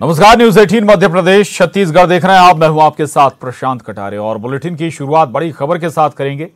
नमस्कार, न्यूज 18 मध्य प्रदेश छत्तीसगढ़ देख रहे हैं आप। मैं हूं आपके साथ प्रशांत कटारे और बुलेटिन की शुरुआत बड़ी खबर के साथ करेंगे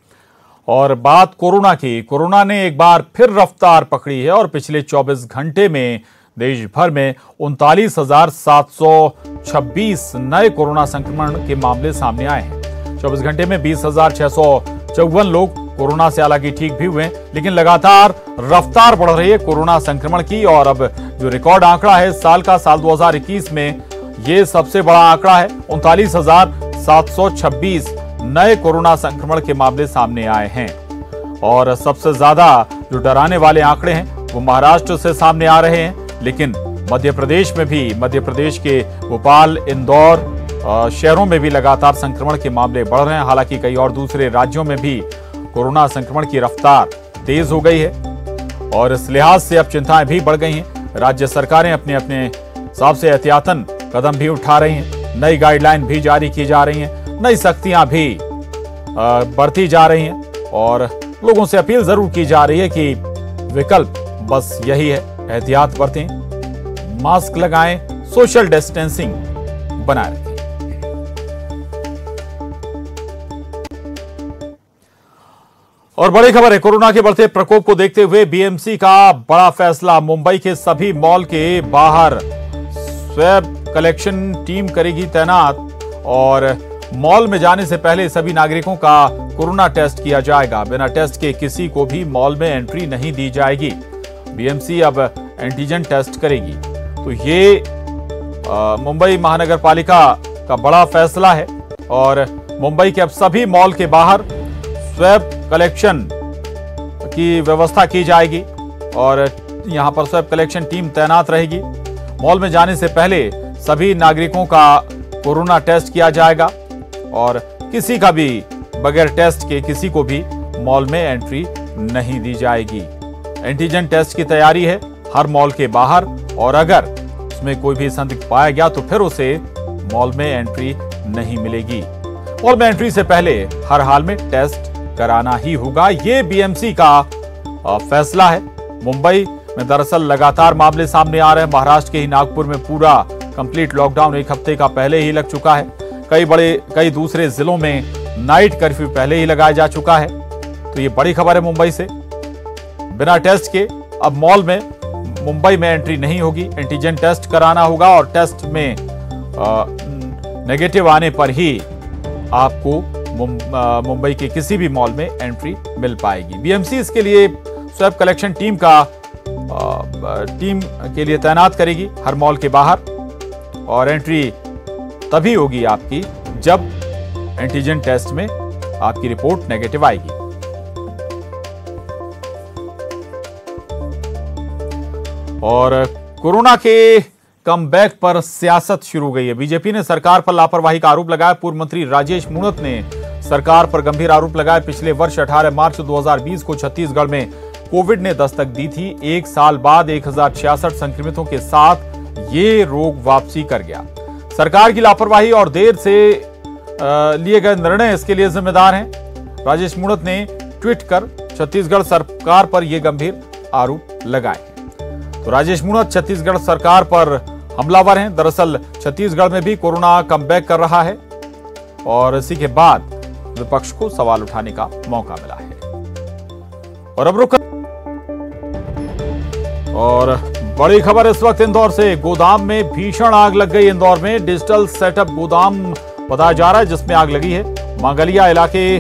और बात कोरोना की। कोरोना ने एक बार फिर रफ्तार पकड़ी है और पिछले 24 घंटे में देश भर में 39,726 नए कोरोना संक्रमण के मामले सामने आए हैं। 24 घंटे में 20,654 लोग कोरोना से हालांकि ठीक भी हुए, लेकिन लगातार रफ्तार बढ़ रही है कोरोना संक्रमण की। और अब जो रिकॉर्ड आंकड़ा है साल 2021 में, ये सबसे बड़ा आंकड़ा है। 39,726 नए कोरोना संक्रमण के मामले सामने आए हैं और सबसे ज्यादा जो डराने वाले आंकड़े हैं वो महाराष्ट्र से सामने आ रहे हैं। लेकिन मध्य प्रदेश में भी, मध्य प्रदेश के भोपाल, इंदौर शहरों में भी लगातार संक्रमण के मामले बढ़ रहे हैं। हालांकि कई और दूसरे राज्यों में भी कोरोना संक्रमण की रफ्तार तेज हो गई है और इस लिहाज से अब चिंताएं भी बढ़ गई हैं। राज्य सरकारें अपने अपने हिसाब से एहतियातन कदम भी उठा रही हैं, नई गाइडलाइन भी जारी की जा रही हैं, नई सख्तियां भी बढ़ती जा रही हैं और लोगों से अपील जरूर की जा रही है कि विकल्प बस यही है, एहतियात बरतें, मास्क लगाएं, सोशल डिस्टेंसिंग बनाए रखें। और बड़ी खबर है, कोरोना के बढ़ते प्रकोप को देखते हुए बीएमसी का बड़ा फैसला। मुंबई के सभी मॉल के बाहर स्वैब कलेक्शन टीम करेगी तैनात और मॉल में जाने से पहले सभी नागरिकों का कोरोना टेस्ट किया जाएगा। बिना टेस्ट के किसी को भी मॉल में एंट्री नहीं दी जाएगी। बीएमसी अब एंटीजन टेस्ट करेगी। तो ये मुंबई महानगर पालिका का बड़ा फैसला है और मुंबई के अब सभी मॉल के बाहर स्वैब कलेक्शन की व्यवस्था की जाएगी और यहां पर स्वैब कलेक्शन टीम तैनात रहेगी। मॉल में जाने से पहले सभी नागरिकों का कोरोना टेस्ट किया जाएगा और किसी का भी बगैर टेस्ट के किसी को भी मॉल में एंट्री नहीं दी जाएगी। एंटीजन टेस्ट की तैयारी है हर मॉल के बाहर और अगर उसमें कोई भी संदिग्ध पाया गया तो फिर उसे मॉल में एंट्री नहीं मिलेगी। मॉल में एंट्री से पहले हर हाल में टेस्ट कराना ही होगा। ये बीएमसी का फैसला है। मुंबई में दरअसल लगातार मामले सामने आ रहे हैं। महाराष्ट्र के ही नागपुर में पूरा कंप्लीट लॉकडाउन एक हफ्ते का पहले ही लग चुका है। कई दूसरे जिलों में नाइट कर्फ्यू पहले ही लगाया जा चुका है। तो ये बड़ी खबर है मुंबई से। बिना टेस्ट के अब मॉल में मुंबई में एंट्री नहीं होगी। एंटीजन टेस्ट कराना होगा और टेस्ट में नेगेटिव आने पर ही आपको मुंबई के किसी भी मॉल में एंट्री मिल पाएगी। बीएमसी इसके लिए स्वैब कलेक्शन टीम के लिए तैनात करेगी हर मॉल के बाहर और एंट्री तभी होगी आपकी जब एंटीजन टेस्ट में आपकी रिपोर्ट नेगेटिव आएगी। और कोरोना के कमबैक पर सियासत शुरू हो गई है। बीजेपी ने सरकार पर लापरवाही का आरोप लगाया। पूर्व मंत्री राजेश मूणत ने सरकार पर गंभीर आरोप लगाया। पिछले वर्ष 18 मार्च 2020 को छत्तीसगढ़ में कोविड ने दस्तक दी थी। एक साल बाद 1066 संक्रमितों के साथ ये रोग वापसी कर गया। सरकार की लापरवाही और देर से लिए गए निर्णय इसके लिए जिम्मेदार हैं। राजेश मूणत ने ट्वीट कर छत्तीसगढ़ सरकार पर यह गंभीर आरोप लगाए। तो राजेश मूणत छत्तीसगढ़ सरकार पर हमलावर हैं। दरअसल छत्तीसगढ़ में भी कोरोना कमबैक कर रहा है और इसी के बाद विपक्ष को सवाल उठाने का मौका मिला है। और अब रुक और बड़ी खबर इस वक्त इंदौर से। गोदाम में भीषण आग लग गई। इंदौर में डिजिटल सेटअप गोदाम बताया जा रहा है जिसमें आग लगी है। मांगलिया इलाके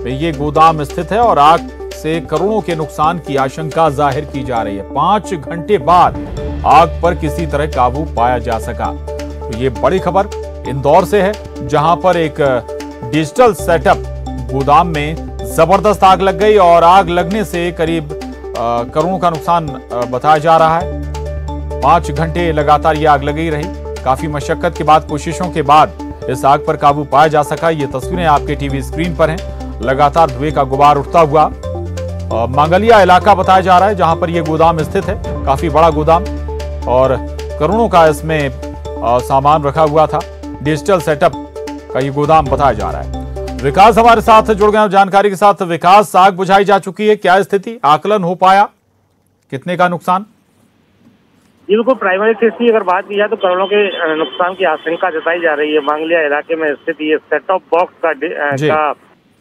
में ये गोदाम स्थित है और आग से करोड़ों के नुकसान की आशंका जाहिर की जा रही है। 5 घंटे बाद आग पर किसी तरह काबू पाया जा सका। तो ये बड़ी खबर इंदौर से है जहां पर एक डिजिटल सेटअप गोदाम में जबरदस्त आग लग गई और आग लगने से करीब करोड़ों का नुकसान बताया जा रहा है। 5 घंटे लगातार ये आग लगी रही। काफी मशक्कत के बाद, कोशिशों के बाद इस आग पर काबू पाया जा सका। ये तस्वीरें आपके टीवी स्क्रीन पर हैं। लगातार धुएं का गुबार उठता हुआ मांगलिया इलाका बताया जा रहा है जहां पर यह गोदाम स्थित है। काफी बड़ा गोदाम और करोड़ों का इसमें सामान रखा हुआ था। डिजिटल सेटअप का ये गोदाम बताया जा रहा है। विकास हमारे साथ जुड़ गए जानकारी के साथ। विकास, आग बुझाई जा चुकी है, क्या स्थिति, आकलन हो पाया, कितने का नुकसान? जी बिल्कुल, प्राइमरी केस की अगर बात की जाए तो करोड़ों के नुकसान की आशंका जताई जा रही है। मांगलिया इलाके में स्थित ये सेट टॉप बॉक्स का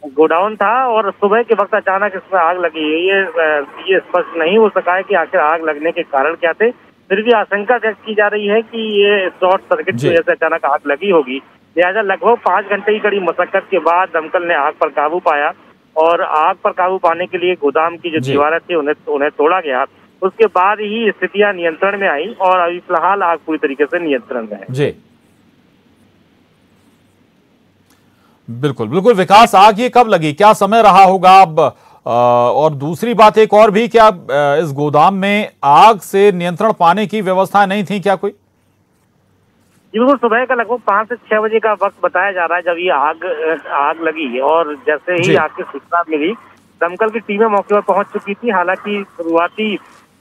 गोडाउन था और सुबह के वक्त अचानक इसमें आग लगी। ये स्पष्ट नहीं हो सका है कि आखिर आग लगने के कारण क्या थे। फिर भी आशंका व्यक्त की जा रही है कि ये शॉर्ट सर्किट की वजह से अचानक आग लगी होगी। लिहाजा लगभग 5 घंटे की कड़ी मशक्कत के बाद दमकल ने आग पर काबू पाया और आग पर काबू पाने के लिए गोदाम की जो दीवारें थी उन्हें तोड़ा गया। उसके बाद ही स्थितियां नियंत्रण में आई और अभी फिलहाल आग पूरी तरीके से नियंत्रण में है। जी बिल्कुल बिल्कुल विकास, आग ये कब लगी, क्या समय रहा होगा अब? और दूसरी बात एक और भी, क्या इस गोदाम में आग से नियंत्रण पाने की व्यवस्था नहीं थी क्या कोई? जी बिल्कुल, सुबह का लगभग 5 से 6 बजे का वक्त बताया जा रहा है जब ये आग लगी और जैसे ही आग की सूचना मिली दमकल की टीमें मौके पर पहुंच चुकी थी। हालांकि शुरुआती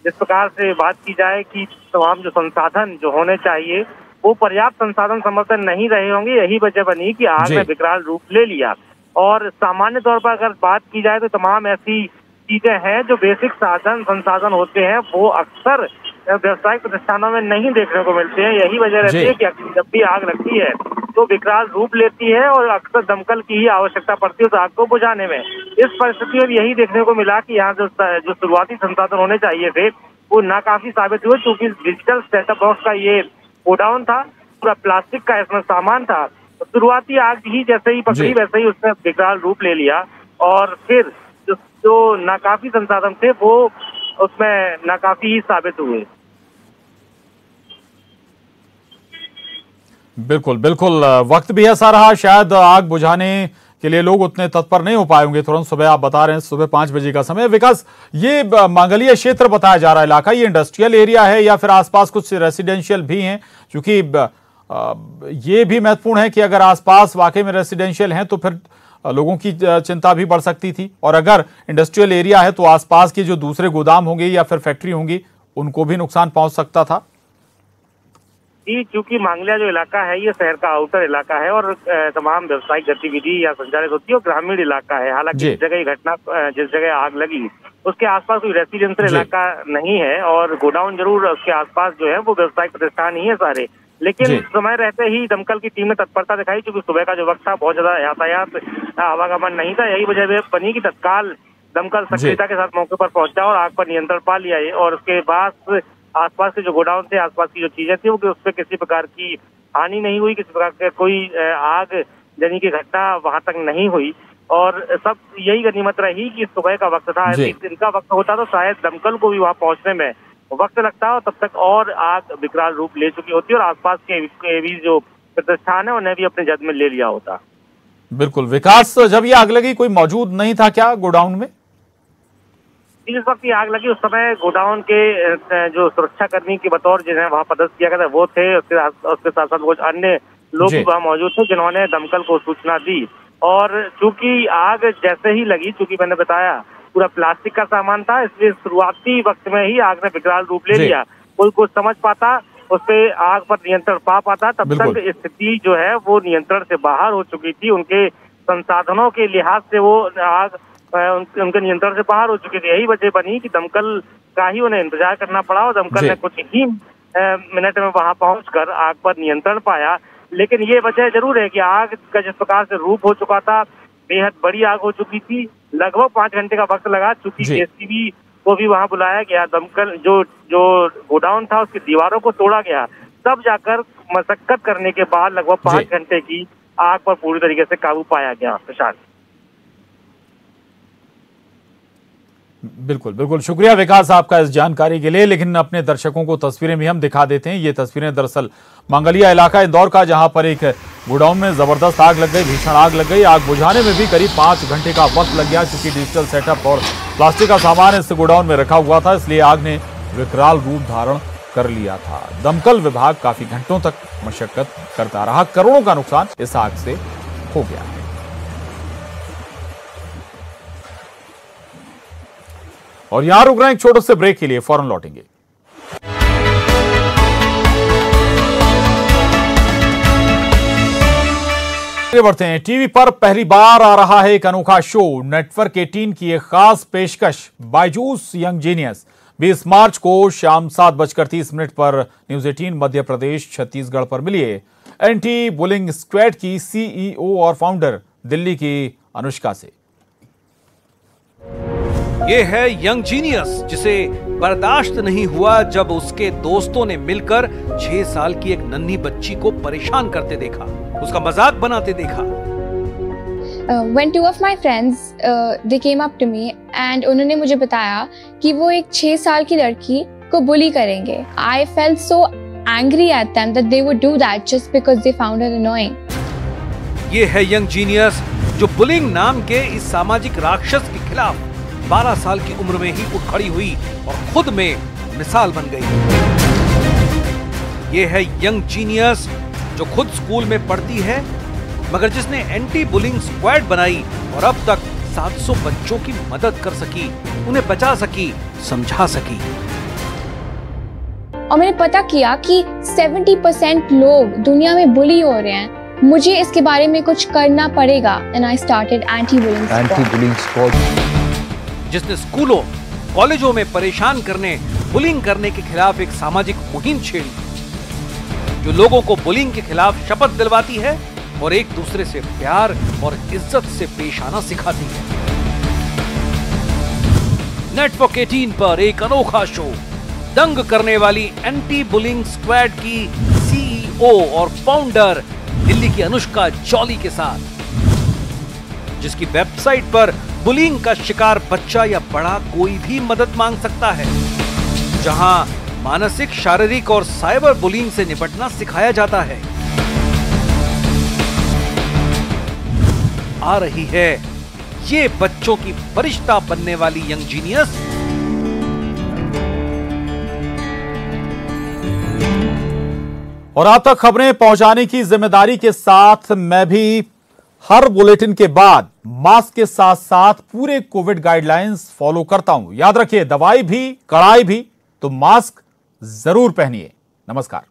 जिस प्रकार से बात की जाए कि तमाम जो संसाधन जो होने चाहिए वो पर्याप्त संसाधन समर्थन नहीं रहे होंगे, यही वजह बनी कि आग ने विकराल रूप ले लिया। और सामान्य तौर पर अगर बात की जाए तो तमाम ऐसी चीजें हैं जो बेसिक संसाधन होते हैं वो अक्सर व्यवसायिक प्रतिष्ठानों में नहीं देखने को मिलते हैं। यही वजह रहती है कि जब भी आग लगती है तो विकराल रूप लेती है और अक्सर दमकल की ही आवश्यकता पड़ती है उस आग को बुझाने में। इस परिस्थिति में यही देखने को मिला कि यहाँ जो शुरुआती संसाधन होने चाहिए थे वो नाकाफी साबित हुए, क्योंकि डिजिटल सेटअप बॉक्स का ये गोडाउन था, पूरा प्लास्टिक का इसमें सामान था। तो शुरुआती आग ही जैसे ही पकड़ी वैसे ही उसने विकराल रूप ले लिया और फिर जो नाकाफी संसाधन थे वो उसमें नाकाफी ही साबित हुए। बिल्कुल बिल्कुल, वक्त भी ऐसा रहा, शायद आग बुझाने के लिए लोग उतने तत्पर नहीं हो पाए होंगे तुरंत। सुबह आप बता रहे हैं सुबह 5 बजे का समय। विकास, ये मांगलिया क्षेत्र बताया जा रहा है इलाका, ये इंडस्ट्रियल एरिया है या फिर आसपास कुछ रेसिडेंशियल भी हैं? क्योंकि ये भी महत्वपूर्ण है कि अगर आसपास वाकई में रेसिडेंशियल हैं तो फिर लोगों की चिंता भी बढ़ सकती थी, और अगर इंडस्ट्रियल एरिया है तो आसपास के जो दूसरे गोदाम होंगे या फिर फैक्ट्री होंगी उनको भी नुकसान पहुंच सकता था। जी, क्योंकि मांगलिया जो इलाका है ये शहर का आउटर इलाका है और तमाम व्यावसायिक गतिविधि या संचालित होती है और ग्रामीण इलाका है। हालांकि जिस जगह आग लगी उसके आसपास कोई रेसिडेंशियल इलाका नहीं है और गोडाउन जरूर उसके आसपास जो है वो व्यावसायिक प्रतिष्ठान ही है सारे। लेकिन समय रहते ही दमकल की टीम ने तत्परता दिखाई, क्योंकि सुबह का जो वक्त था बहुत ज्यादा यातायात आवागमन नहीं था। यही वजह बनी कि तत्काल दमकल सक्रियता के साथ मौके पर पहुंचा और आग पर नियंत्रण पा लिया है। और उसके बाद आसपास के जो गोडाउन थे, आसपास की जो चीजें थी वो उसपे किसी प्रकार की हानि नहीं हुई, किसी प्रकार के कोई आग जनी की घटना वहां तक नहीं हुई। और सब यही गनीमत रही कि सुबह का वक्त था, दिन का वक्त होता तो शायद दमकल को भी वहां पहुंचने में वक्त लगता और तब तक और आग विकराल रूप ले चुकी होती और आसपास के भी जो प्रतिष्ठान है उन्हें भी अपने जद में ले लिया होता। बिल्कुल विकास, जब ये आग लगी कोई मौजूद नहीं था क्या गोडाउन में? जिस वक्त ये आग लगी उस समय गोडाउन के जो सुरक्षाकर्मी के बतौर जिन्हें वहां पदस्थ किया गया था वो थे, उसके साथ साथ कुछ अन्य लोग भी वहां मौजूद थे जिन्होंने दमकल को सूचना दी। और चूंकि आग जैसे ही लगी, चूंकि मैंने बताया पूरा प्लास्टिक का सामान था, इसलिए शुरुआती वक्त में ही आग ने विकराल रूप ले लिया। कोई कुछ समझ पाता, उस पर आग पर नियंत्रण पा पाता, तब तक स्थिति जो है वो नियंत्रण से बाहर हो चुकी थी। उनके संसाधनों के लिहाज से वो आग उनके नियंत्रण से बाहर हो चुकी थी। यही वजह बनी कि दमकल का ही उन्हें इंतजार करना पड़ा और दमकल ने कुछ ही मिनट में वहां पहुंचकर आग पर नियंत्रण पाया। लेकिन ये वजह जरूर है कि आग का जिस प्रकार से रूप हो चुका था, बेहद बड़ी आग हो चुकी थी। लगभग 5 घंटे का वक्त लगा, चूंकि जेसीबी को भी वहां बुलाया गया, दमकल जो गोडाउन था उसकी दीवारों को तोड़ा गया, तब जाकर मशक्कत करने के बाद लगभग 5 घंटे की आग पर पूरी तरीके से काबू पाया गया। प्रशांत, बिल्कुल बिल्कुल, शुक्रिया विकास आपका इस जानकारी के लिए। लेकिन अपने दर्शकों को तस्वीरें भी हम दिखा देते हैं। ये तस्वीरें दरअसल मांगलिया इलाका इंदौर का, जहां पर एक गोडाउन में जबरदस्त आग लग गई, भीषण आग लग गई। आग बुझाने में भी करीब 5 घंटे का वक्त लग गया, क्योंकि डिजिटल सेटअप और प्लास्टिक का सामान इस गोडाउन में रखा हुआ था, इसलिए आग ने विकराल रूप धारण कर लिया था। दमकल विभाग काफी घंटों तक मशक्कत करता रहा। करोड़ों का नुकसान इस आग से हो गया है। और यहां रुक रहे हैं एक छोटे से ब्रेक के लिए, फौरन लौटेंगे। बढ़ते हैं। टीवी पर पहली बार आ रहा है एक अनोखा शो, नेटवर्क 18 की एक खास पेशकश, बायजूस यंग जीनियस। 20 मार्च को शाम 7:30 पर न्यूज 18 मध्य प्रदेश छत्तीसगढ़ पर मिलिए एंटी बुलिंग स्क्वाड की सीईओ और फाउंडर दिल्ली की अनुष्का से। ये है यंग जीनियस, जिसे बर्दाश्त नहीं हुआ जब उसके दोस्तों ने मिलकर 6 साल की एक नन्ही बच्ची को परेशान करते देखा, उसका मजाक बनाते देखा। When two of my friends they came up to me and उन्होंने मुझे बताया कि वो एक 6 साल की लड़की को बुली करेंगे। I felt so angry at them that they would do that just because they found her annoying. ये है यंग जीनियस जो बुलिंग नाम के इस सामाजिक राक्षस के खिलाफ 12 साल की उम्र में ही उठ खड़ी हुई और खुद में मिसाल बन गई। ये है यंग जीनियस जो खुद स्कूल में पढ़ती है, मगर जिसने एंटी बुलिंग स्क्वाड बनाई और अब तक 700 बच्चों की मदद कर सकी, उन्हें बचा सकी, समझा सकी। और मैंने पता किया कि 70% लोग दुनिया में बुली हो रहे हैं। मुझे इसके बारे में कुछ करना पड़ेगा and I started anti-bullying squad, जिसने स्कूलों, कॉलेजों में परेशान करने, बुलिंग करने के खिलाफ एक सामाजिक मुहिम छेड़ी, जो लोगों को बुलिंग के खिलाफ शपथ दिलवाती है और एक दूसरे से प्यार और इज्जत से पेश आना सिखाती है। नेटवर्क 18 पर एक अनोखा शो, दंग करने वाली एंटी बुलिंग स्क्वाड की सीईओ और फाउंडर दिल्ली की अनुष्का जॉली के साथ, जिसकी वेबसाइट पर बुलिंग का शिकार बच्चा या बड़ा कोई भी मदद मांग सकता है, जहां मानसिक, शारीरिक और साइबर बुलिंग से निपटना सिखाया जाता है। आ रही है ये बच्चों की फरिश्ता बनने वाली यंग जीनियस। और आप तक खबरें पहुंचाने की जिम्मेदारी के साथ मैं भी हर बुलेटिन के बाद मास्क के साथ साथ पूरे कोविड गाइडलाइंस फॉलो करता हूं। याद रखिए, दवाई भी कड़ाई भी, तो मास्क जरूर पहनिए। नमस्कार।